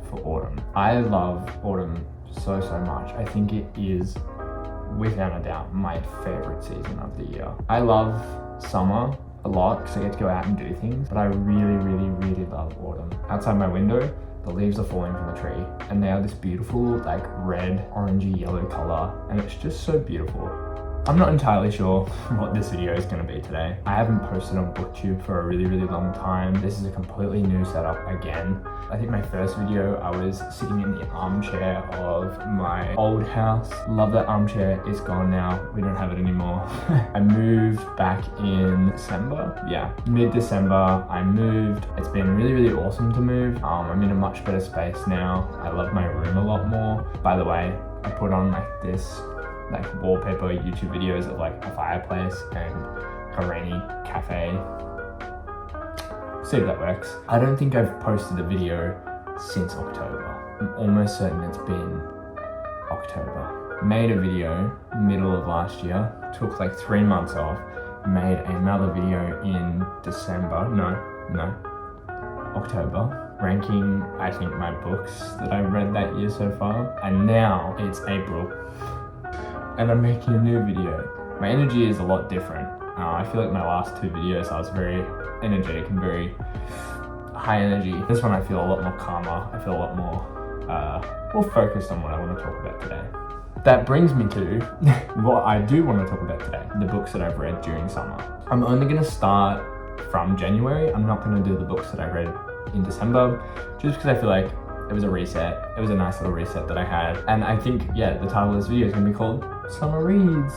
for autumn. I love autumn so much. I think it is, without a doubt, my favorite season of the year. I love summer a lot because I get to go out and do things, but I really love autumn. Outside my window, the leaves are falling from the tree and they are this beautiful like red, orangey, yellow color, and it's just so beautiful. I'm not entirely sure what this video is going to be today. I haven't posted on BookTube for a really long time. This is a completely new setup again. I think my first video, I was sitting in the armchair of my old house. Love that armchair. It's gone now. We don't have it anymore. I moved back in December. Yeah, mid-December I moved. It's been really awesome to move. I'm in a much better space now. I love my room a lot more. By the way, I put on like this wallpaper YouTube videos of like a fireplace and a rainy cafe. See if that works. I don't think I've posted a video since October. I'm almost certain it's been October. Made a video middle of last year, took like 3 months off, made another video in December, no, October, ranking I think my books that I've read that year so far, and now it's April. And I'm making a new video. My energy is a lot different. I feel like my last 2 videos I was very energetic and very high energy. This one I feel a lot more calmer. I feel a lot more focused on what I want to talk about today. That brings me to what I do want to talk about today, the books that I've read during summer. I'm only going to start from January. I'm not going to do the books that I read in December, just because I feel like it was a reset. It was a nice little reset that I had. And I think, yeah, the title of this video is going to be called Summer Reads.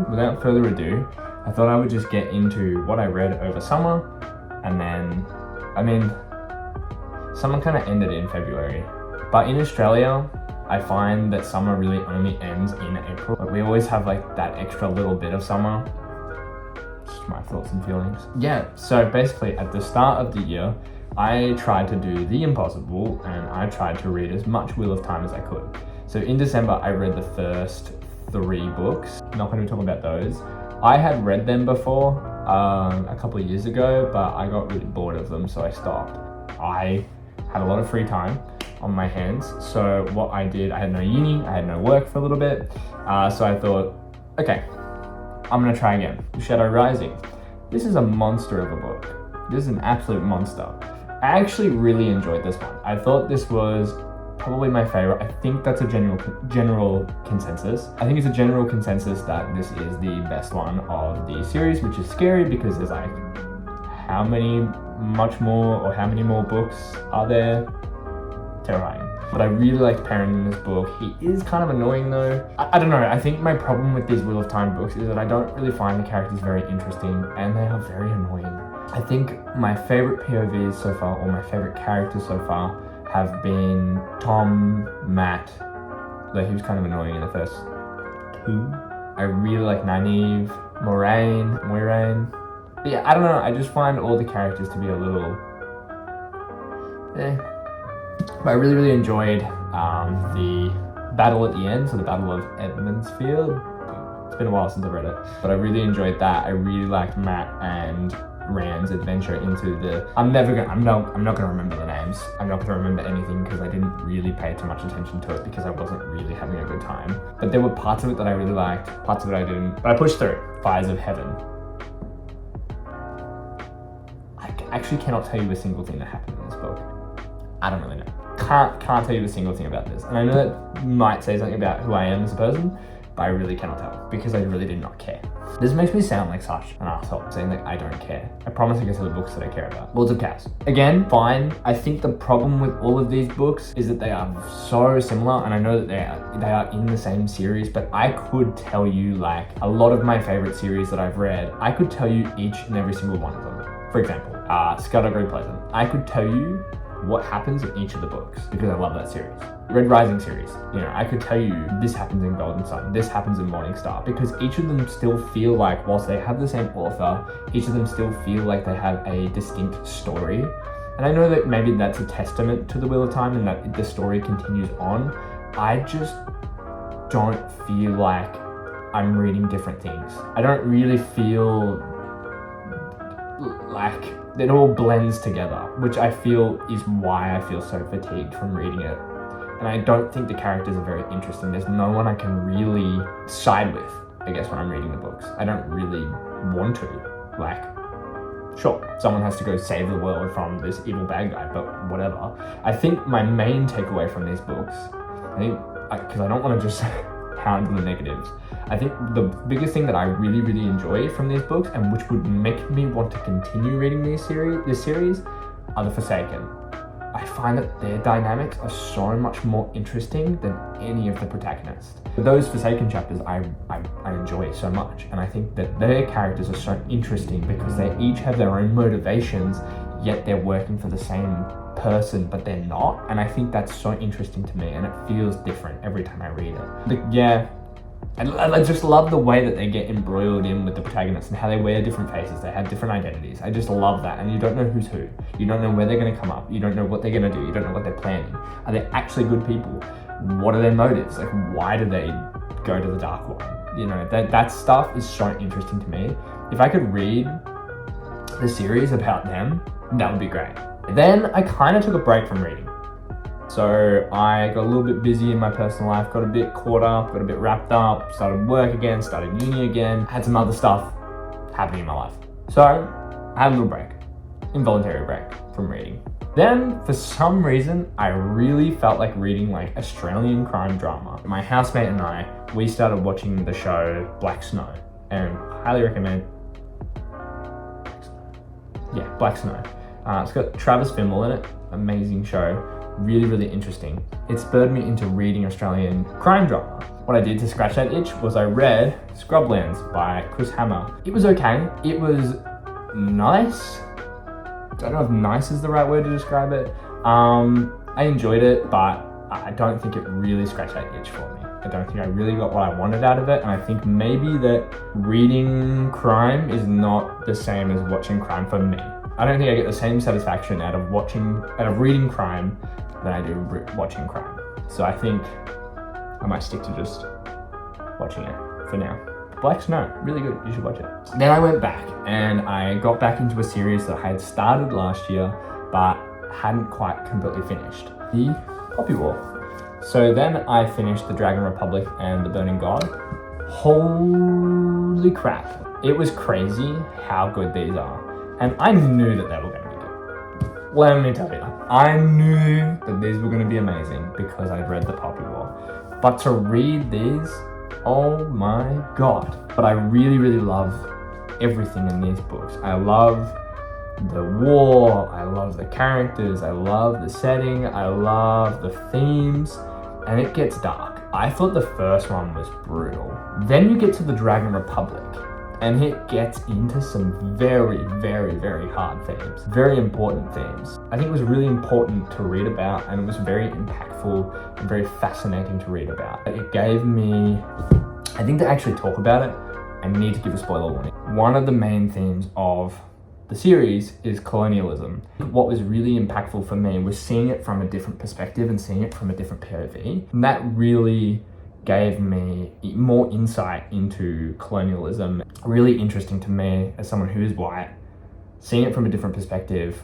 Without further ado, I thought I would just get into what I read over summer. And then, I mean, summer kind of ended in February. But in Australia, I find that summer really only ends in April. Like, we always have like that extra little bit of summer. Just my thoughts and feelings. Yeah, so basically at the start of the year, I tried to do the impossible and I tried to read as much Wheel of Time as I could. So in December, I read the first 3 books. Not going to talk about those. I had read them before a couple of years ago, but I got really bored of them, so I stopped. I had a lot of free time on my hands, so what I did, I had no uni, I had no work for a little bit, so I thought, okay, I'm going to try again. Shadow Rising. This is a monster of a book. This is an absolute monster. I actually really enjoyed this one. I thought this was probably my favorite. I think that's a general consensus. I think it's a general consensus that this is the best one of the series, which is scary because there's like, how many more books are there? Terrifying. But I really liked Perrin in this book. He is kind of annoying though. I don't know, I think my problem with these Wheel of Time books is that I don't really find the characters very interesting and they are very annoying. I think my favorite POVs so far, or my favorite characters so far, have been Tom, Matt, though he was kind of annoying in the first 2. I really like Nynaeve, Moiraine. But yeah, I don't know, I just find all the characters to be a little But I really enjoyed the battle at the end, so the Battle of Edmundsfield. It's been a while since I read it, but I really enjoyed that. I really liked Matt and Rand's adventure into the... I'm not gonna remember the names. I'm not gonna remember anything because I didn't really pay too much attention to it because I wasn't really having a good time. But there were parts of it that I really liked, parts of it I didn't. But I pushed through. Fires of Heaven. I actually cannot tell you a single thing that happened in this book. I don't really know. Can't tell you a single thing about this. And I know that might say something about who I am as a person, but I really cannot tell because I really did not care. This makes me sound like such an asshole, saying that I don't care. I promise I can tell the books that I care about. Lords of Chaos. Again, fine. I think the problem with all of these books is that they are so similar, and I know that they are in the same series, but I could tell you like a lot of my favorite series that I've read, I could tell you each and every single one of them. For example, Scuttle Great Pleasant. I could tell you what happens in each of the books because I love that series. Red Rising series, you know, I could tell you this happens in Golden Sun, this happens in Morning Star, because each of them still feel like, whilst they have the same author, each of them still feel like they have a distinct story. And I know that maybe that's a testament to the Wheel of Time and that the story continues on. I just don't feel like I'm reading different things. I don't really feel like, it all blends together, which I feel is why I feel so fatigued from reading it. And I don't think the characters are very interesting. There's no one I can really side with, I guess, when I'm reading the books. I don't really want to. Like, sure, someone has to go save the world from this evil bad guy, but whatever. I think my main takeaway from these books, because I don't want to just pound on the negatives, I think the biggest thing that I really, really enjoy from these books, and which would make me want to continue reading this series, are the Forsaken. I find that their dynamics are so much more interesting than any of the protagonists. Those Forsaken chapters I enjoy so much, and I think that their characters are so interesting because they each have their own motivations, yet they're working for the same person, but they're not. And I think that's so interesting to me, and it feels different every time I read it. I just love the way that they get embroiled in with the protagonists and how they wear different faces. They have different identities. I just love that. And you don't know who's who. You don't know where they're going to come up. You don't know what they're going to do. You don't know what they're planning. Are they actually good people? What are their motives? Like, why do they go to the Dark One? You know, that stuff is so interesting to me. If I could read the series about them, that would be great. Then I kind of took a break from reading. So I got a little bit busy in my personal life, got a bit caught up, got a bit wrapped up, started work again, started uni again, had some other stuff happening in my life. So I had a little break, involuntary break from reading. Then for some reason, I really felt like reading like Australian crime drama. My housemate and I, we started watching the show Black Snow, and highly recommend. Yeah, Black Snow. It's got Travis Fimmel in it, amazing show. Really, really interesting. It spurred me into reading Australian crime drama. What I did to scratch that itch was I read Scrublands by Chris Hammer. It was okay. It was nice. I don't know if nice is the right word to describe it. I enjoyed it, but I don't think it really scratched that itch for me. I don't think I really got what I wanted out of it, and I think maybe that reading crime is not the same as watching crime for me. I don't think I get the same satisfaction out of reading crime than I do watching crime. So I think I might stick to just watching it for now. Black Snow, really good, you should watch it. Then I went back and I got back into a series that I had started last year but hadn't quite completely finished. The Poppy War. So then I finished The Dragon Republic and The Burning God. Holy crap. It was crazy how good these are. And I knew that they were going to be good. Let me tell you, I knew that these were going to be amazing because I'd read The Poppy War. But to read these, oh my god. But I really, really love everything in these books. I love the war, I love the characters, I love the setting, I love the themes, and it gets dark. I thought the first one was brutal. Then you get to The Dragon Republic, and it gets into some very, very, very hard themes, very important themes. I think it was really important to read about, and it was very impactful and very fascinating to read about. It gave me, I think to actually talk about it, I need to give a spoiler warning. One of the main themes of the series is colonialism. What was really impactful for me was seeing it from a different perspective and seeing it from a different POV. And that really gave me more insight into colonialism. Really interesting to me as someone who is white, seeing it from a different perspective.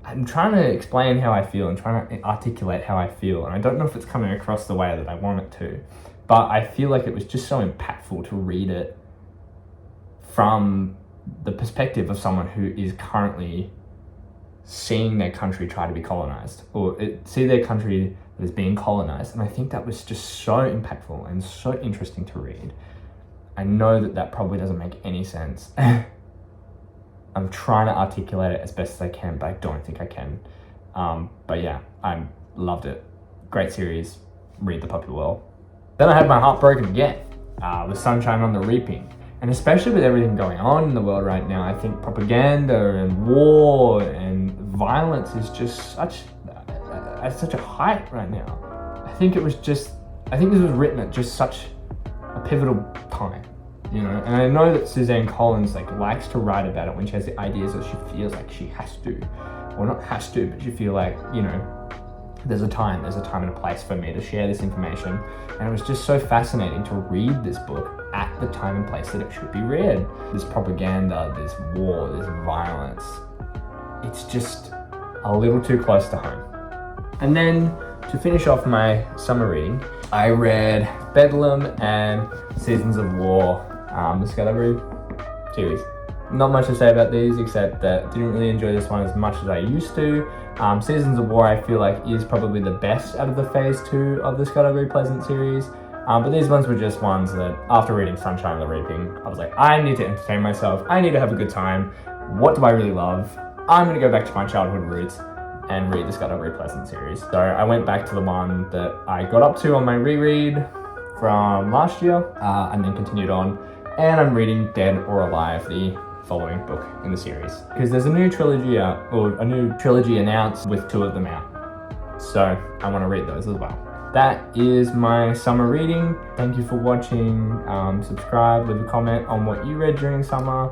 I'm trying to explain how I feel and trying to articulate how I feel, and I don't know if it's coming across the way that I want it to, but I feel like it was just so impactful to read it from the perspective of someone who is currently seeing their country try to be colonized, or see their country that is being colonized. And I think that was just so impactful and so interesting to read. I know that that probably doesn't make any sense. I'm trying to articulate it as best as I can, but I don't think I can. But yeah, I loved it. Great series. Read The Poppy War. Then I had my heart broken again with Sunshine on the Reaping. And especially with everything going on in the world right now, I think propaganda and war and violence is just at such a height right now. I think this was written at just such a pivotal time, you know? And I know that Suzanne Collins likes to write about it when she has the ideas that she feels like she has to. Or not has to, but you feel like, you know, there's a time and a place for me to share this information. And it was just so fascinating to read this book at the time and place that it should be read. This propaganda, this war, this violence, it's just a little too close to home. And then to finish off my summer reading, I read Bedlam and Seasons of War, the Scarlet series. Not much to say about these except that I didn't really enjoy this one as much as I used to. Seasons of War I feel like is probably the best out of the phase 2 of the Scott Avery Pleasant series. But these ones were just ones that after reading Sunshine of the Reaping, I was like, I need to entertain myself. I need to have a good time. What do I really love? I'm gonna go back to my childhood roots and read the Scott Avery Pleasant series. So I went back to the one that I got up to on my reread from last year, and then continued on. And I'm reading Dead or Alive, the following book in the series, because there's a new trilogy out, or a new trilogy announced with 2 of them out. So I want to read those as well. That is my summer reading. Thank you for watching. Subscribe, leave a comment on what you read during summer,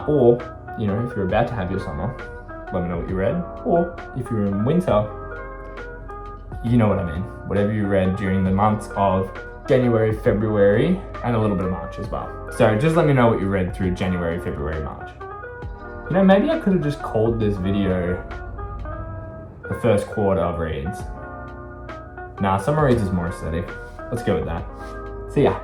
or you know, if you're about to have your summer, let me know what you read. Or if you're in winter, you know what I mean. Whatever you read during the months of January, February, and a little bit of March as well. So just let me know what you read through January, February, March. You know, maybe I could have just called this video the first quarter of reads. Nah, summer reads is more aesthetic. Let's go with that. See ya.